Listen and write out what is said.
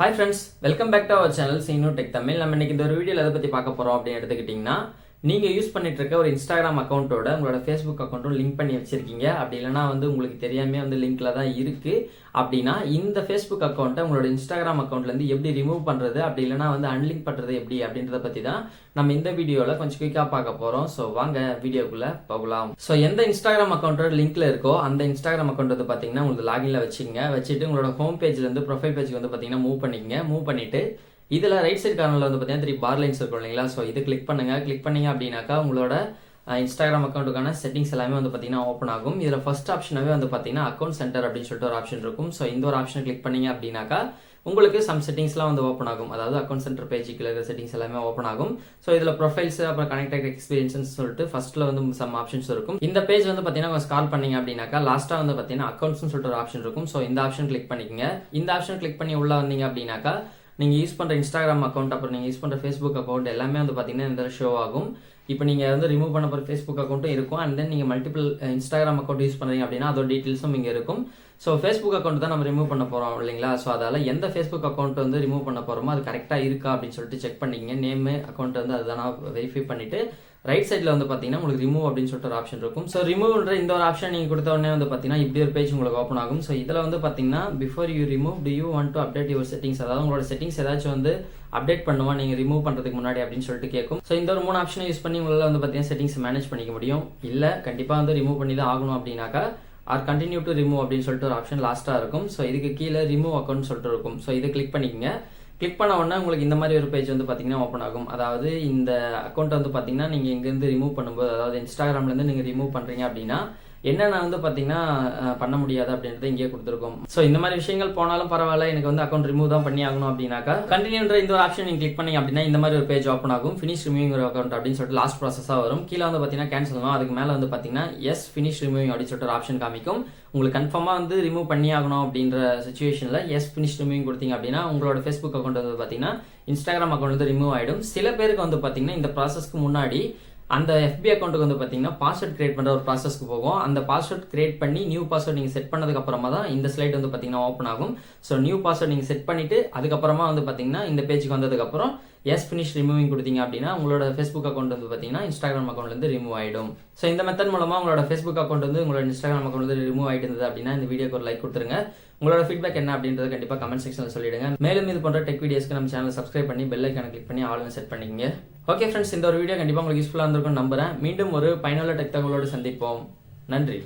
Hi friends, welcome back to our channel Seenu tech Tamil. நம்ம இன்னைக்கு இந்த ஒரு வீடியோவில் எதை பற்றி பார்க்க போகிறோம் அப்படின்னு எடுத்துக்கிட்டிங்கன்னா, நீங்கள் யூஸ் பண்ணிட்டு இருக்க ஒரு இன்ஸ்டாகிராம் அக்கௌண்ட்டோட உங்களோட ஃபேஸ்புக் அக்கௌண்ட்டும் லிங்க் பண்ணி வச்சிருக்கீங்க. அப்படி இல்லைனா உங்களுக்கு தெரியாமே லிங்க்ல தான் இருக்குது அப்படின்னா, இந்த ஃபேஸ்புக் அக்கௌண்ட்டை உங்களோட இன்ஸ்டாகிராம் அக்கௌண்ட்லேருந்து எப்படி ரிமூவ் பண்ணுறது, அப்படி இல்லைனா அன்லிங்க் பண்ணுறது எப்படி அப்படின்றத பற்றி தான் நம்ம இந்த வீடியோவில் கொஞ்சம் குயிக்காக பார்க்க போகிறோம். ஸோ வாங்க வீடியோக்குள்ளே போகலாம். ஸோ எந்த இன்ஸ்டாகிராம் அக்கௌண்ட்டோட லிங்க்ல இருக்கோ அந்த இன்ஸ்டாகிராம் அக்கௌண்ட் பார்த்தீங்கன்னா உங்களுக்கு லாகின்ல வச்சுட்டு உங்களோட ஹோம் பேஜ்லேருந்து ப்ரொஃபைல் பேஜுக்கு பார்த்தீங்கன்னா மூவ் பண்ணிட்டு இதில் ரைட் சைட் கார்னரில் பார்த்தீங்கன்னா 3 பார் லைன்ஸ் இருக்கும் இல்லைங்களா. ஸோ இது கிளிக் பண்ணீங்க அப்படின்னாக்கா உங்களோட இன்ஸ்டாகிராம் அக்கௌண்ட்டுக்கான செட்டிங்ஸ் எல்லாமே பார்த்தீங்கன்னா ஓப்பன் ஆகும். இதில் ஃபர்ஸ்ட் ஆப்ஷனாகவே பார்த்தீங்கன்னா அக்கௌண்ட் சென்டர் அப்படின்னு சொல்லிட்டு ஒரு ஆப்ஷன் இருக்கும். ஸோ இந்த ஒரு ஆப்ஷனை கிளிக் பண்ணீங்க அப்படின்னாக்கா உங்களுக்கு சம் செட்டிங்ஸ்லாம் ஓப்பன் ஆகும். அதாவது அக்கௌண்ட் சென்டர் பேஜுக்கு இருக்கிற செட்டிங்ஸ் எல்லாமே ஓப்பன் ஆகும். ஸோ இதில் ப்ரொஃபைல்ஸ் அப்புறம் கனெக்டட் எக்ஸ்பீரியன்ஸ் சொல்லிட்டு ஃபர்ஸ்ட்ல சம் ஆப்ஷன்ஸ் இருக்கும். இந்த பேஜ் பார்த்தீங்கன்னா ஸ்கால் பண்ணீங்க அப்படின்னாக்கா லாஸ்ட்டாக பார்த்தீங்கன்னா அக்கௌண்ட்ஸ்னு சொல்லிட்டு ஒரு ஆப்ஷன் இருக்கும். ஸோ இந்த ஆப்ஷன் கிளிக் பண்ணிக்கங்க. இந்த ஆப்ஷன் கிளிக் பண்ணி உள்ள வந்தீங்க அப்படின்னாக்கா நீங்கள் யூஸ் பண்ணுற இன்ஸ்டாகிராம் அக்கௌண்ட் அப்புறம் நீங்கள் யூஸ் பண்ணுற ஃபேஸ்புக் அக்கௌண்ட் எல்லாமே பார்த்தீங்கன்னா இந்த ஷோ ஆகும். இப்போ நீங்கள் ரிமூவ் பண்ண போகிற ஃபேஸ்புக் அக்கௌண்ட்டும் இருக்கும். அண்ட் தென் நீங்கள் மல்டிபிள் இன்ஸ்டாகிராம் அக்கௌண்ட் யூஸ் பண்ணுறீங்க அப்படின்னா அதோட டீட்டெயில்ஸும் இங்கே இருக்கும். ஸோ ஃபேஸ்புக் அக்கௌண்ட் தான் நம்ம ரிமூவ் பண்ண போகிறோம் இல்லைங்களா. ஸோ அதால் எந்த ஃபேஸ்புக் அக்கௌண்ட் ரிமூவ் பண்ண போகிறோமோ அது கரெக்டாக இருக்கா அப்படின்னு சொல்லிட்டு செக் பண்ணிங்க. நேமு அக்கௌண்ட் அதுதான் வெரிஃபை பண்ணிவிட்டு ரைட் சைடில் பார்த்தீங்கன்னா உங்களுக்கு ரிமூவ் அப்படின்னு சொல்லிட்டு ஒரு ஆப்ஷன் இருக்கும். ஸோ ரிமூவ்ன்ற இந்த ஒரு ஆப்ஷன் நீங்கள் கொடுத்த உடனே பார்த்தீங்கன்னா இப்படி ஒரு பேஜ் உங்களுக்கு ஓப்பன் ஆகும். ஸோ இதில் பார்த்தீங்கன்னா before you remove to you want to update your settings, அதாவது உங்களோட செட்டிங்ஸ் ஏதாச்சும் அப்டேட் பண்ணுவா நீங்கள் ரிமூவ் பண்ணுறதுக்கு முன்னாடி அப்படின்னு சொல்லிட்டு கேட்கும். ஸோ இந்த ஒரு 3 ஆப்ஷனை யூஸ் பண்ணி உங்களால் பார்த்தீங்கன்னா செட்டிங்ஸ் மேனேஜ் பண்ணிக்க முடியும். இல்லை கண்டிப்பாக ரிமூவ் பண்ணி தான் ஆகணும் அப்படின்னாக்கா ஆர் கண்டினியூ டு ரிமூவ் அப்படின்னு சொல்லிட்டு ஒரு ஆப்ஷன் லாஸ்ட்டாக இருக்கும். ஸோ இதுக்கு கீழே ரிமூவ் அக்கௌண்ட் சொல்லிட்டு இருக்கும். ஸோ இதை கிளிக் பண்ணிக்கங்க. கிளிக் பண்ண உடனே உங்களுக்கு இந்த மாதிரி ஒரு பேஜ் பார்த்தீங்கன்னா ஓப்பன் ஆகும். அதாவது இந்த அக்கௌண்ட் பார்த்தீங்கன்னா நீங்கள் இங்கேருந்து ரிமூவ் பண்ணும்போது, அதாவது இன்ஸ்டாகிராம்லேருந்து நீங்கள் ரிமூவ் பண்ணுறீங்க அப்படின்னா என்னென்ன பார்த்தீங்கன்னா பண்ண முடியாது அப்படின்றத இங்கே கொடுத்துருக்கோம். ஸோ இந்த மாதிரி விஷயங்கள் போனாலும் பரவாயில்ல, எனக்கு அக்கௌண்ட் ரிமூவ் தான் பண்ணி ஆகணும் அப்படின்னாக்கா கண்டினியூன்ற இந்த ஒரு ஆப்ஷன் நீங்கள் கிளிக் பண்ணி அப்படின்னா இந்த மாதிரி ஒரு பேஜ் ஓப்பன் ஆகும். ஃபினிஷ் ரிமூவிங் ஒரு அக்கௌண்ட் அப்படின்னு சொல்லிட்டு லாஸ்ட் ப்ராசஸாக வரும். கீழே பார்த்தீங்கன்னா கேன்சல் ஆகும். அதுக்கு மேலே பார்த்தீங்கன்னா எஸ் ஃபினிஷ் ரிமூவிங் அப்படின்னு சொல்லிட்டு ஒரு ஆப்ஷன் காமிக்கும். உங்களுக்கு கன்ஃபார்மாக ரிமூவ் பண்ணி ஆகணும் அப்படின்ற சுச்சுவேஷனில் எஸ் ஃபினிஷ் ரிமூவிங் கொடுத்தீங்க அப்படின்னா உங்களோட ஃபேஸ்புக் அக்கௌண்ட் பார்த்தீங்கன்னா இன்ஸ்டாகிராம் அக்கௌண்ட் ரிமூவ் ஆகிடும். சில பேருக்கு பார்த்தீங்கன்னா இந்த ப்ராசஸ்க்கு முன்னாடி அந்த FB அக்கௌண்ட்டுக்கு பார்த்தீங்கன்னா பாஸ்வேர்ட் கிரியேட் பண்ணுற ஒரு ப்ராசஸ்க்கு போகும். அந்த பாஸ்வேர்ட் கிரியேட் பண்ணி நியூ பாஸ்வேர்ட் நீங்கள் செட் பண்ணதுக்கு அப்புறமா தான் இந்த ஸ்லைட் பார்த்தீங்கன்னா ஓப்பன் ஆகும். ஸோ நியூ பாஸ்வேர்ட் நீங்கள் செட் பண்ணிட்டு அதுக்கப்புறமா பார்த்தீங்கன்னா இந்த பேஜுக்கு வந்ததுக்கப்புறம் எஸ் ஃபினிஷ் ரிமூவிங் கொடுத்தீங்க அப்படின்னா உங்களோட ஃபேஸ்புக் அக்கௌண்ட் பார்த்தீங்கன்னா இன்ஸ்டாகிராம் அக்கௌண்ட்லேருந்து ரிமூவ் ஆகிடும். ஸோ இந்த மெத்தட் மூலமாக உங்களோட ஃபேஸ்புக் அக்கௌண்ட் உங்களோட இன்ஸ்டாகிராம் அக்கௌண்ட் ரிமூவ் ஆகிட்டு இருந்தது அப்படின்னா இந்த வீடியோக்கு ஒரு லைக் கொடுத்துருங்க. உங்களோட ஃபீட்பேக் என்ன அப்படின்றத கண்டிப்பாக கமெண்ட் செக்ஷனில் சொல்லிடுங்க. மேலும் இது போன்ற டெக் வீடியோஸ்க்கு நம்ம சேனல் சப்ஸ்கிரைப் பண்ணி பெல் ஐக்கானை கிளிக் பண்ணி ஆல்னு செட் பண்ணிக்கங்க. ஓகே ஃப்ரெண்ட்ஸ், இந்த ஒரு வீடியோ கண்டிப்பாக உங்களுக்கு யூஸ்ஃபுல்லாக இருந்திருக்கும்னு நம்புறேன். மீண்டும் ஒரு பயனுள்ள டெக் தகவலோடு சந்திப்போம். நன்றி.